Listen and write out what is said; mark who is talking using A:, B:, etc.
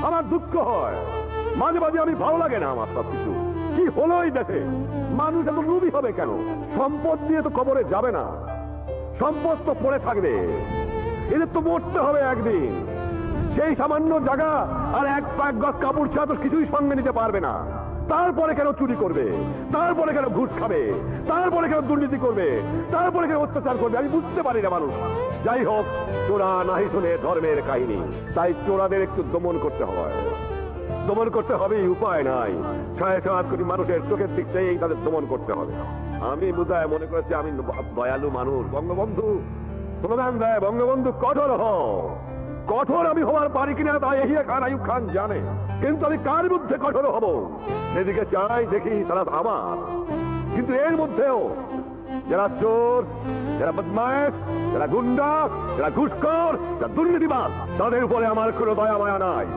A: আমার দুঃখ হয়, মাঝে মাঝে আমি ভালো লাগে না আমার সবকিছু। কি হলোই দেখে, মানুষ এত লোভী হবে কেন? সম্পদ দিয়ে তো কবরে যাবে না, সম্পদ তো পড়ে থাকবে, এদের তো মরতে হবে একদিন। সেই সামান্য জায়গা আর এক গজ কাপড় ছাড়া তো কিছুই সঙ্গে নিতে পারবে না। তারপরে কেন চুরি করবে, তারপরে কেন ঘুষ খাবে, তারপরে কেন দুর্নীতি করবে, তারপরে কেন অত্যাচার করবে? আমি বুঝতে পারি না মানুষ। যাই হোক, চোরা নাহি শুনে ধর্মের কাহিনী, তাই চোরাদের একটু দমন করতে হয়, দমন করতে হবে, উপায় নাই। 7.5 কোটি মানুষের চোখের দিক থেকেই তাদের দমন করতে হবে। আমি বুঝায় মনে করেছি আমি দয়ালু মানুষ। বঙ্গবন্ধু স্লোগান দেয়, বঙ্গবন্ধু কঠোর হও। কঠোর আমি হওয়ার পারি কিনা তা এহিয়া খান আইয়ুব খান জানে, কিন্তু আমি কার বিরুদ্ধে কঠোর হব সেদিকে চাই, দেখি তারা আমার। কিন্তু এর মধ্যেও যারা চোর, যারা বদমাশ, যারা গুন্ডা, যারা ঘুষখোর, যারা দুর্নীতিবাজ, তাদের উপরে আমার কোনো দয়া মায়া নাই।